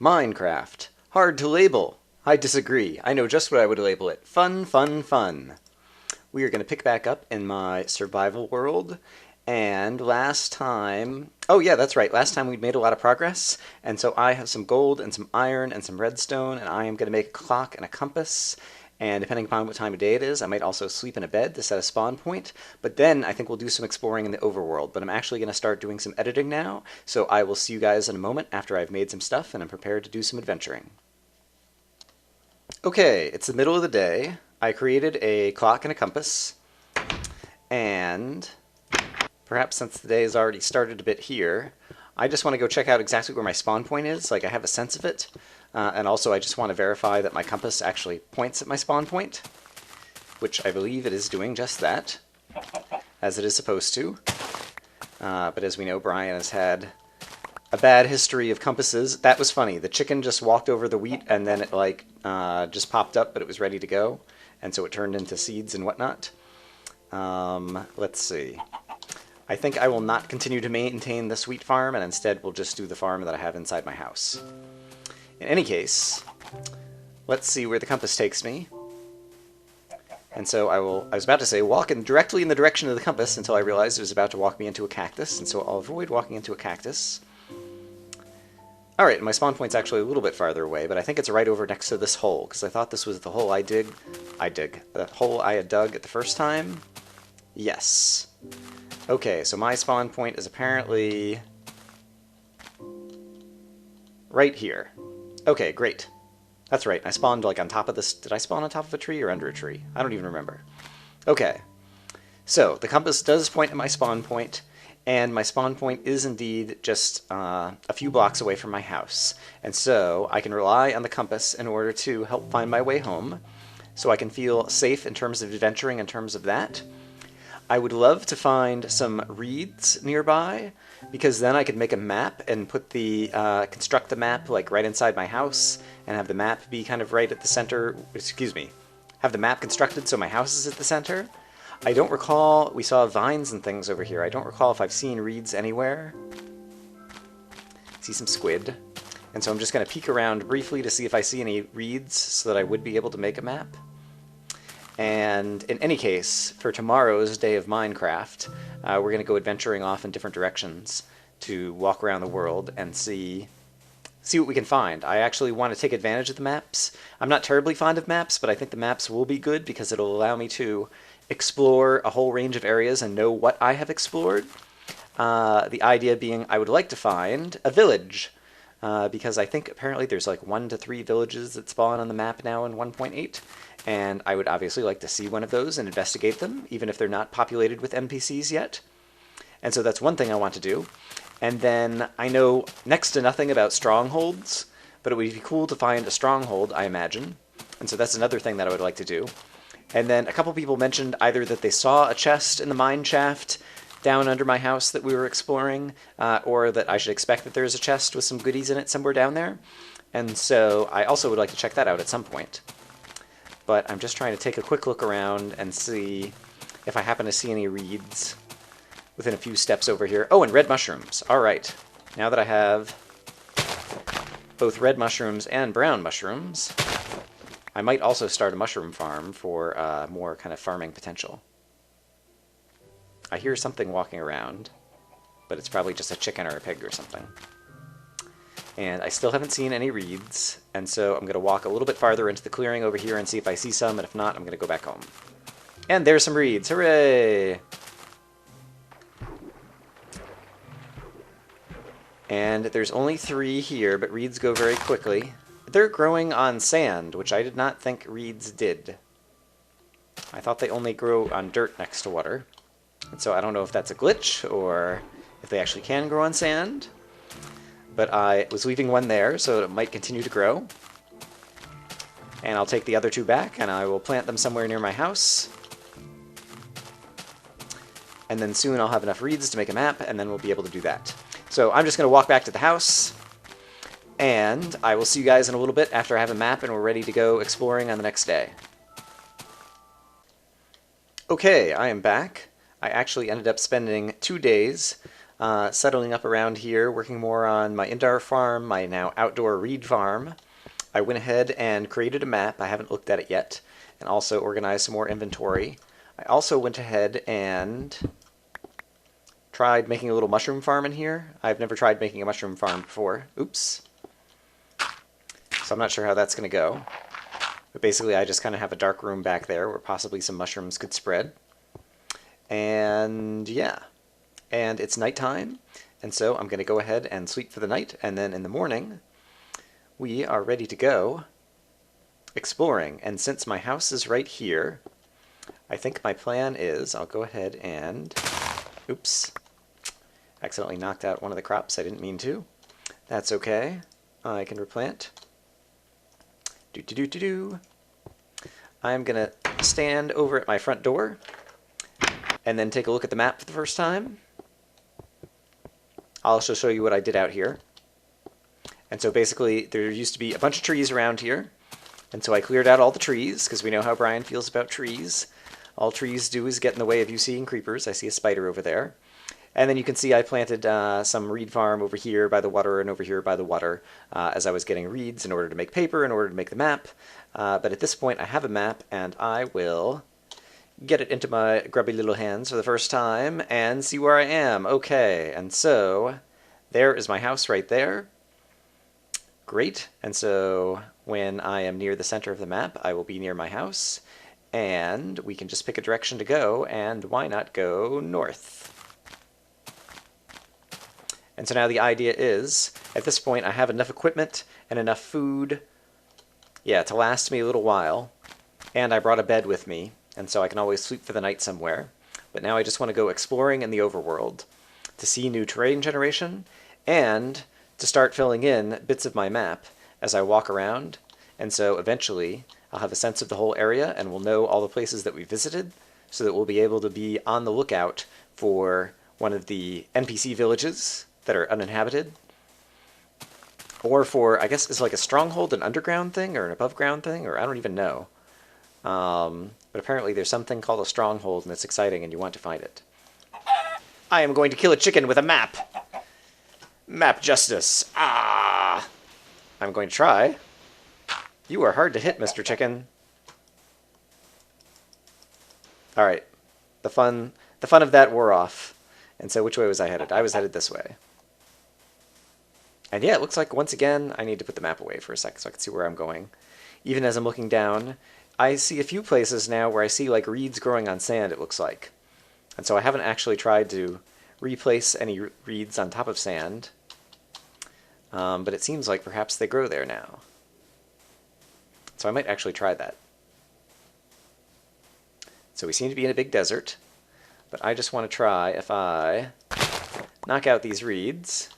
Minecraft. Hard to label. I disagree. I know just what I would label it. Fun, fun, fun. We are going to pick back up in my survival world. And last time... Oh yeah, that's right. Last time we made a lot of progress. And so I have some gold and some iron and some redstone. And I am going to make a clock and a compass. And depending upon what time of day it is, I might also sleep in a bed to set a spawn point. But then I think we'll do some exploring in the overworld. But I'm actually going to start doing some editing now. So I will see you guys in a moment after I've made some stuff and I'm prepared to do some adventuring. Okay, it's the middle of the day. I created a clock and a compass. And perhaps since the day has already started a bit here, I just want to go check out exactly where my spawn point is. Like I have a sense of it. And also I just want to verify that my compass actually points at my spawn point, which I believe it is doing just that, as it is supposed to. But as we know, Brian has had a bad history of compasses. That was funny. The chicken just walked over the wheat and then it like just popped up, but it was ready to go. And so it turned into seeds and whatnot. Let's see. I think I will not continue to maintain this wheat farm, and instead we'll just do the farm that I have inside my house. In any case, let's see where the compass takes me. And so I was about to say, walk directly in the direction of the compass until I realized it was about to walk me into a cactus, and so I'll avoid walking into a cactus. Alright, my spawn point's actually a little bit farther away, but I think it's right over next to this hole, because I thought this was the hole the hole I had dug at the first time. Yes. Okay, so my spawn point is apparently right here. Okay, great. That's right, I spawned like on top of this. Did I spawn on top of a tree or under a tree? I don't even remember. Okay, so the compass does point at my spawn point, and my spawn point is indeed just a few blocks away from my house. And so I can rely on the compass in order to help find my way home, so I can feel safe in terms of adventuring in terms of that. I would love to find some reeds nearby, because then I could make a map and put the construct the map like right inside my house, and have the map be kind of right at the center. Excuse me, have the map constructed so my house is at the center. I don't recall. We saw vines and things over here. I don't recall if I've seen reeds anywhere. See some squid, and so I'm just going to peek around briefly to see if I see any reeds, so that I would be able to make a map. And in any case, for tomorrow's day of Minecraft, we're going to go adventuring off in different directions to walk around the world and see what we can find. I actually want to take advantage of the maps. I'm not terribly fond of maps, but I think the maps will be good because it'll allow me to explore a whole range of areas and know what I have explored. The idea being I would like to find a village, because I think apparently there's like 1 to 3 villages that spawn on the map now in 1.8. And I would obviously like to see one of those and investigate them, even if they're not populated with NPCs yet. And so that's one thing I want to do. And then I know next to nothing about strongholds, but it would be cool to find a stronghold, I imagine. And so that's another thing that I would like to do. And then a couple people mentioned either that they saw a chest in the mine shaft down under my house that we were exploring, or that I should expect that there's a chest with some goodies in it somewhere down there. And so I also would like to check that out at some point. But I'm just trying to take a quick look around and see if I happen to see any reeds within a few steps over here. Oh, and red mushrooms. All right. Now that I have both red mushrooms and brown mushrooms, I might also start a mushroom farm for more kind of farming potential. I hear something walking around, but it's probably just a chicken or a pig or something. And I still haven't seen any reeds, and so I'm going to walk a little bit farther into the clearing over here and see if I see some, and if not, I'm going to go back home. And there's some reeds! Hooray! And there's only 3 here, but reeds go very quickly. They're growing on sand, which I did not think reeds did. I thought they only grow on dirt next to water. And so I don't know if that's a glitch, or if they actually can grow on sand. But I was leaving one there, so it might continue to grow. And I'll take the other 2 back, and I will plant them somewhere near my house. And then soon I'll have enough reeds to make a map, and then we'll be able to do that. So I'm just going to walk back to the house, and I will see you guys in a little bit after I have a map and we're ready to go exploring on the next day. Okay, I am back. I actually ended up spending 2 days settling up around here, working more on my indoor farm, my now outdoor reed farm. I went ahead and created a map. I haven't looked at it yet, and also organized some more inventory. I also went ahead and tried making a little mushroom farm in here. I've never tried making a mushroom farm before. Oops. So I'm not sure how that's going to go. But basically I just kind of have a dark room back there where possibly some mushrooms could spread. And yeah. And it's nighttime, and so I'm going to go ahead and sleep for the night, and then in the morning we are ready to go exploring. And since my house is right here, I think my plan is I'll go ahead and... Oops. Accidentally knocked out one of the crops. I didn't mean to. That's okay. I can replant. I'm going to stand over at my front door and then take a look at the map for the first time. I'll also show you what I did out here. And so basically there used to be a bunch of trees around here, and so I cleared out all the trees because we know how Brian feels about trees. All trees do is get in the way of you seeing creepers. I see a spider over there. And then you can see I planted some reed farm over here by the water and over here by the water as I was getting reeds in order to make paper, in order to make the map. But at this point I have a map, and I will get it into my grubby little hands for the first time and see where I am. Okay, and so there is my house right there. Great. And so when I am near the center of the map, I will be near my house, and we can just pick a direction to go, and why not go north? And so now the idea is, at this point I have enough equipment and enough food, yeah, to last me a little while, and I brought a bed with me, and so I can always sleep for the night somewhere. But now I just want to go exploring in the overworld to see new terrain generation and to start filling in bits of my map as I walk around. And so eventually I'll have a sense of the whole area and we'll know all the places that we visited, so that we'll be able to be on the lookout for one of the NPC villages that are uninhabited, or for, I guess, is like a stronghold an underground thing or an above ground thing, or I don't even know. But apparently there's something called a stronghold, and it's exciting, and you want to find it. I am going to kill a chicken with a map. Map justice. Ah! I'm going to try. You are hard to hit, Mr. Chicken. All right. The fun of that wore off. And so which way was I headed? I was headed this way. And yeah, it looks like once again I need to put the map away for a sec so I can see where I'm going. Even as I'm looking down, I see a few places now where I see like reeds growing on sand, it looks like. And so I haven't actually tried to replace any reeds on top of sand. But it seems like perhaps they grow there now. So I might actually try that. So we seem to be in a big desert. But I just want to try if I knock out these reeds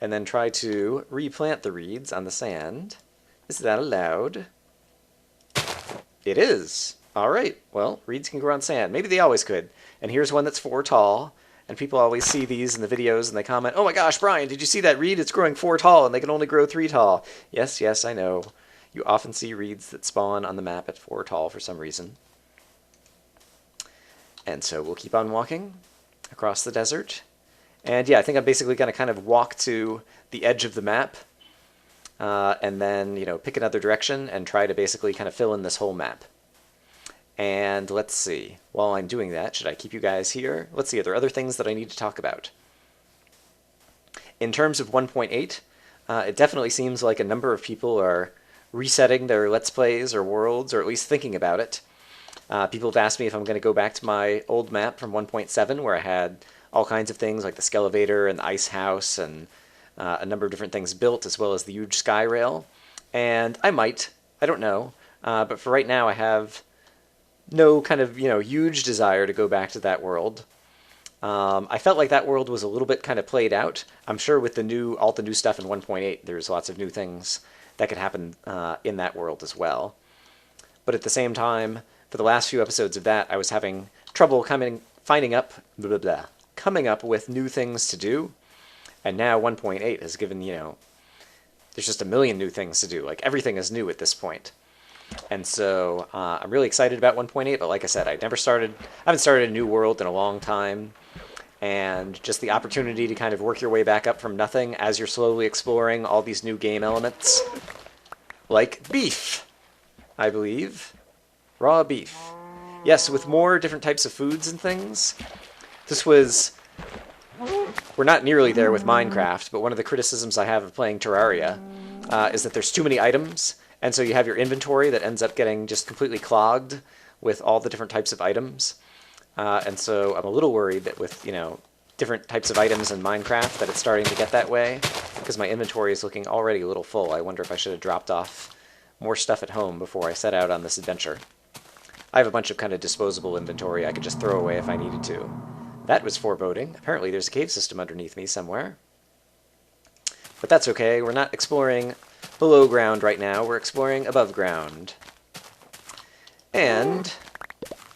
and then try to replant the reeds on the sand. Is that allowed? It is. All right. Well, reeds can grow on sand. Maybe they always could. And here's one that's 4 tall. And people always see these in the videos and they comment, "Oh my gosh, Brian, did you see that reed? It's growing 4 tall and they can only grow 3 tall." Yes, yes, I know. You often see reeds that spawn on the map at 4 tall for some reason. And so we'll keep on walking across the desert. And yeah, I think I'm basically going to kind of walk to the edge of the map and then, you know, pick another direction and try to basically kind of fill in this whole map. And let's see, while I'm doing that, should I keep you guys here? Let's see, are there other things that I need to talk about? In terms of 1.8, it definitely seems like a number of people are resetting their Let's Plays or worlds, or at least thinking about it. People have asked me if I'm going to go back to my old map from 1.7, where I had all kinds of things like the Skelevator and the Ice House and a number of different things built, as well as the huge sky rail. And I might. I don't know. But for right now, I have no kind of, you know, huge desire to go back to that world. I felt like that world was a little bit kind of played out. I'm sure with all the new stuff in 1.8, there's lots of new things that could happen in that world as well. But at the same time, for the last few episodes of that, I was having trouble coming up with new things to do. And now 1.8 has given, you know, there's just a million new things to do. Like, everything is new at this point. And so I'm really excited about 1.8, but like I said, I haven't started a new world in a long time. and just the opportunity to kind of work your way back up from nothing as you're slowly exploring all these new game elements. Like beef, I believe. Raw beef. Yes, with more different types of foods and things. This was... We're not nearly there with Minecraft, but one of the criticisms I have of playing Terraria is that there's too many items, and so you have your inventory that ends up getting just completely clogged with all the different types of items. And so I'm a little worried that with, different types of items in Minecraft that it's starting to get that way, because my inventory is looking already a little full. I wonder if I should have dropped off more stuff at home before I set out on this adventure. I have a bunch of kind of disposable inventory I could just throw away if I needed to. That was foreboding. Apparently there's a cave system underneath me somewhere. But that's okay. We're not exploring below ground right now. We're exploring above ground. And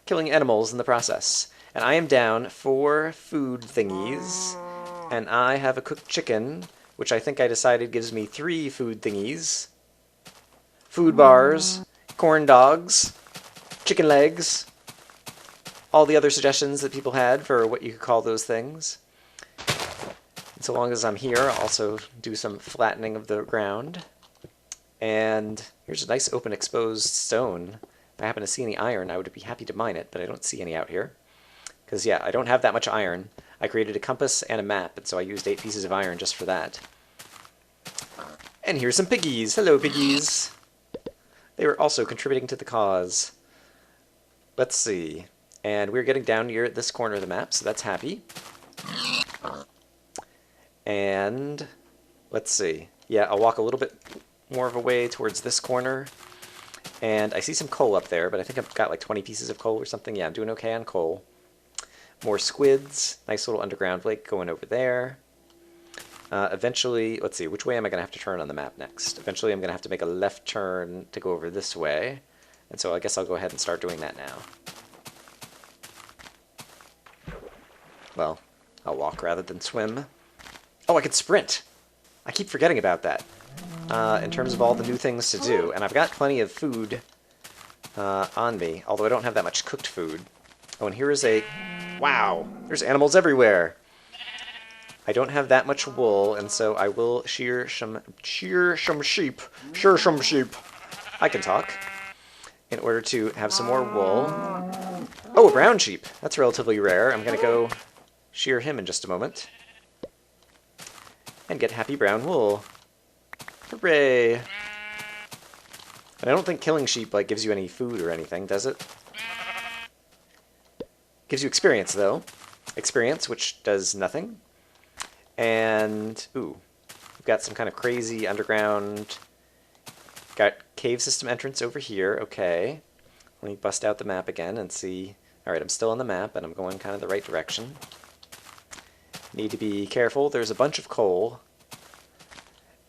killing animals in the process. And I am down 4 food thingies. And I have a cooked chicken, which I think I decided gives me 3 food thingies. Food bars, corn dogs, chicken legs, all the other suggestions that people had for what you could call those things. And so long as I'm here, I'll also do some flattening of the ground. And here's a nice open exposed stone. If I happen to see any iron, I would be happy to mine it, but I don't see any out here. Because, yeah, I don't have that much iron. I created a compass and a map, and so I used 8 pieces of iron just for that. And here's some piggies. Hello, piggies. They were also contributing to the cause. Let's see. And we're getting down near this corner of the map, so that's happy. And let's see. Yeah, I'll walk a little bit more of a way towards this corner. And I see some coal up there, but I think I've got like 20 pieces of coal or something. Yeah, I'm doing okay on coal. More squids. Nice little underground lake going over there. Eventually, let's see, which way am I going to have to turn on the map next? Eventually I'm going to have to make a left turn to go over this way. And so I guess I'll go ahead and start doing that now. Well, I'll walk rather than swim. Oh, I could sprint! I keep forgetting about that. In terms of all the new things to do. And I've got plenty of food on me, although I don't have that much cooked food. Oh, and here is a... Wow! There's animals everywhere! I don't have that much wool, and so I will shear some sheep. I can talk. In order to have some more wool. Oh, a brown sheep! That's relatively rare. I'm going to go shear him in just a moment. And get happy brown wool. Hooray! And I don't think killing sheep gives you any food or anything, does it? Gives you experience, though. Experience, which does nothing. And, ooh, we've got some kind of crazy underground... Got cave system entrance over here, okay. Let me bust out the map again and see... Alright, I'm still on the map, and I'm going kind of the right direction. Need to be careful. There's a bunch of coal.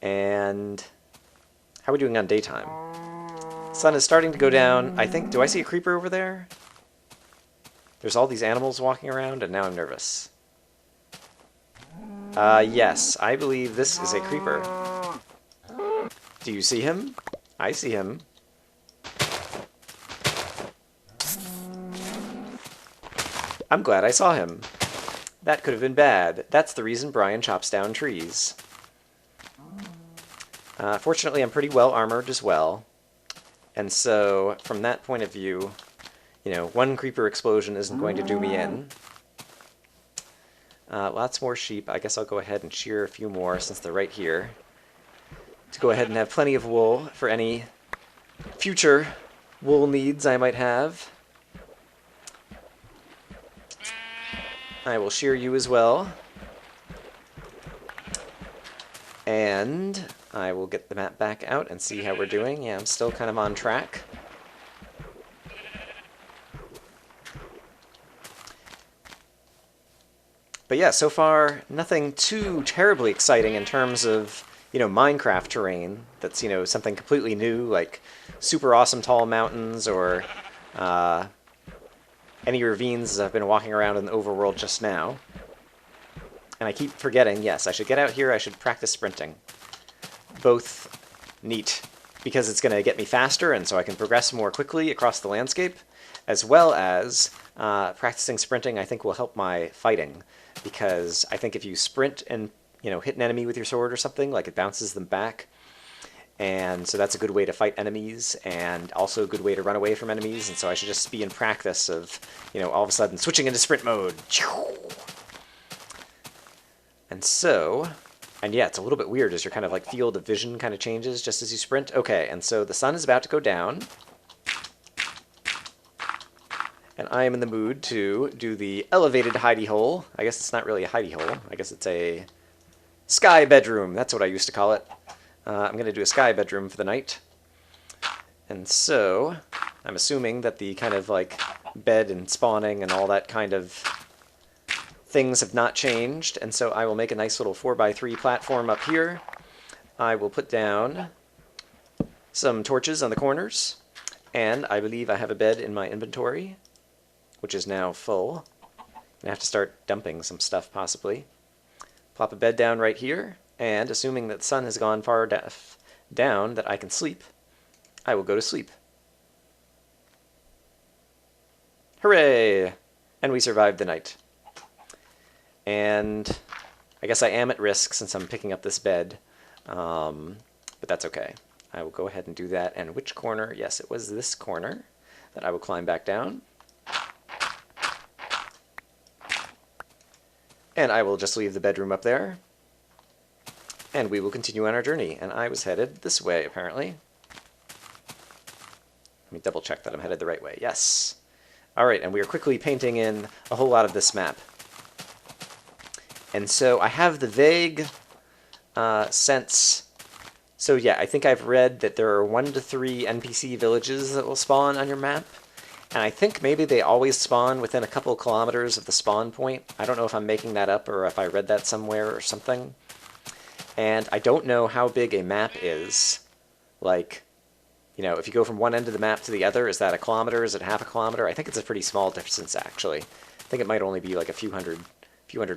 And... How are we doing on daytime? Sun is starting to go down. I think... Do I see a creeper over there? There's all these animals walking around, and now I'm nervous. Yes, I believe this is a creeper. Do you see him? I see him. I'm glad I saw him. That could have been bad. That's the reason Brian chops down trees. Fortunately, I'm pretty well armored as well. And so, from that point of view, one creeper explosion isn't going to do me in. Lots more sheep. I guess I'll go ahead and shear a few more since they're right here. To go ahead and have plenty of wool for any future wool needs I might have. I will shear you as well. And I will get the map back out and see how we're doing. Yeah, I'm still kind of on track. But yeah, so far, nothing too terribly exciting in terms of, Minecraft terrain that's, something completely new, like super awesome tall mountains or any ravines as I've been walking around in the overworld just now. And I keep forgetting, yes, I should get out here, I should practice sprinting. Both neat. because it's going to get me faster, and so I can progress more quickly across the landscape, as well as practicing sprinting I think will help my fighting, because I think if you sprint and hit an enemy with your sword or something, like it bounces them back, and so that's a good way to fight enemies, and also a good way to run away from enemies, and so I should just be in practice of, all of a sudden switching into sprint mode. And so, and yeah, it's a little bit weird as your kind of like field of vision kind of changes just as you sprint. Okay, and so the sun is about to go down, and I am in the mood to do the elevated hidey hole. I guess it's not really a hidey hole. I guess it's a sky bedroom. That's what I used to call it. I'm going to do a sky bedroom for the night. And so I'm assuming that the kind of like bed and spawning and all that kind of things have not changed. And so I will make a nice little 4x3 platform up here. I will put down some torches on the corners. And I believe I have a bed in my inventory, which is now full. I'm going to have to start dumping some stuff possibly. Plop a bed down right here. And assuming that the sun has gone far enough down that I can sleep, I will go to sleep. Hooray! And we survived the night. And I guess I am at risk since I'm picking up this bed, but that's okay. I will go ahead and do that. And which corner? Yes, it was this corner that I will climb back down. And I will just leave the bedroom up there. And we will continue on our journey. And I was headed this way, apparently. Let me double check that I'm headed the right way. Yes. All right, and we are quickly painting in a whole lot of this map. And so I have the vague sense. So yeah, I think I've read that there are 1 to 3 NPC villages that will spawn on your map. And I think maybe they always spawn within a couple kilometers of the spawn point. I don't know if I'm making that up or if I read that somewhere or something. And I don't know how big a map is. Like, if you go from one end of the map to the other, is that a kilometer? Is it half a kilometer? I think it's a pretty small distance, actually. I think it might only be like a few hundred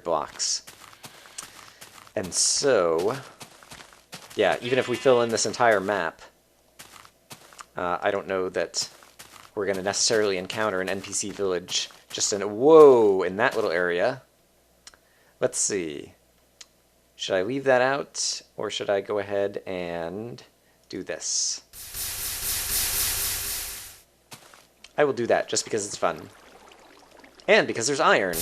blocks. And so, yeah, even if we fill in this entire map, I don't know that we're going to necessarily encounter an NPC village just in that little area. Let's see. Should I leave that out, or should I go ahead and do this? I will do that just because it's fun. And because there's iron.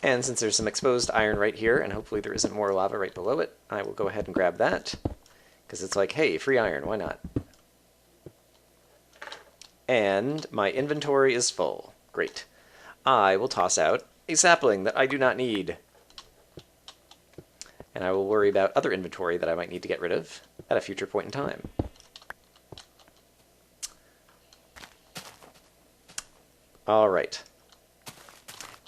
And since there's some exposed iron right here, and hopefully there isn't more lava right below it, I will go ahead and grab that. Because it's like, hey, free iron, why not? And my inventory is full. Great. I will toss out a sapling that I do not need. And I will worry about other inventory that I might need to get rid of at a future point in time. All right.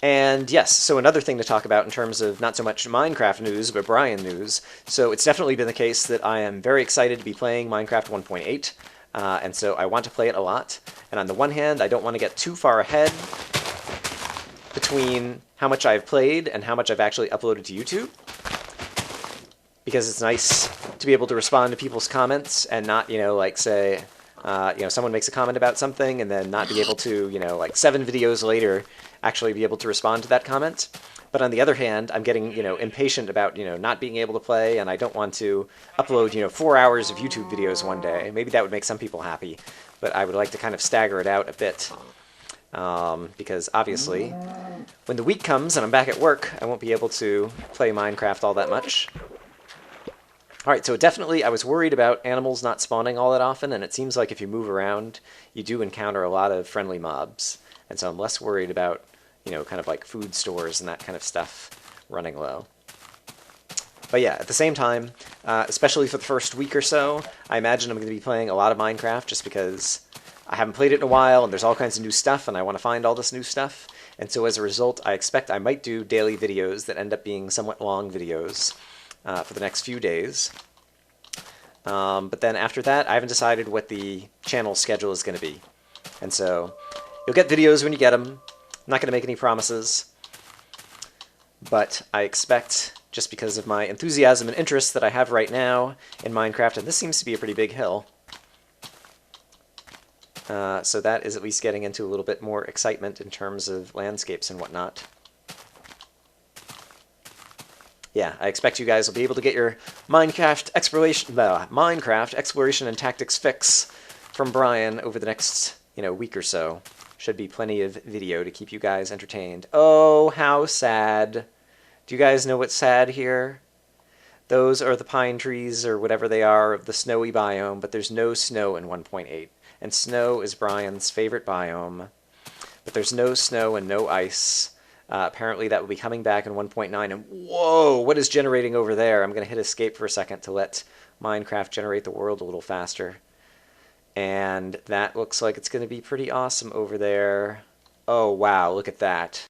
And yes, so another thing to talk about in terms of not so much Minecraft news, but Brian news. So it's definitely been the case that I am very excited to be playing Minecraft 1.8. And so I want to play it a lot. And on the one hand, I don't want to get too far ahead between how much I've played and how much I've actually uploaded to YouTube. Because it's nice to be able to respond to people's comments and not, like say, someone makes a comment about something and then not be able to, like 7 videos later, actually be able to respond to that comment. But on the other hand, I'm getting, impatient about, not being able to play, and I don't want to upload, 4 hours of YouTube videos one day. Maybe that would make some people happy, but I would like to kind of stagger it out a bit. Because obviously, when the week comes and I'm back at work, I won't be able to play Minecraft all that much. Alright, so definitely I was worried about animals not spawning all that often, and it seems like if you move around, you do encounter a lot of friendly mobs. And so I'm less worried about, kind of like food stores and that kind of stuff running low. But yeah, at the same time, especially for the first week or so, I imagine I'm going to be playing a lot of Minecraft just because I haven't played it in a while, and there's all kinds of new stuff, and I want to find all this new stuff. And so as a result, I expect I might do daily videos that end up being somewhat long videos for the next few days. But then after that, I haven't decided what the channel schedule is going to be. And so you'll get videos when you get them. I'm not going to make any promises. but I expect, just because of my enthusiasm and interest that I have right now in Minecraft, and this seems to be a pretty big hill, so that is at least getting into a little bit more excitement in terms of landscapes and whatnot. Yeah, I expect you guys will be able to get your Minecraft exploration and tactics fix from Brian over the next, week or so. Should be plenty of video to keep you guys entertained. Oh, how sad. Do you guys know what's sad here? Those are the pine trees, or whatever they are, of the snowy biome, but there's no snow in 1.8. And snow is Brian's favorite biome. But there's no snow and no ice. Apparently that will be coming back in 1.9. And whoa, what is generating over there? I'm going to hit escape for a second to let Minecraft generate the world a little faster. And that looks like it's going to be pretty awesome over there. Oh, wow, look at that.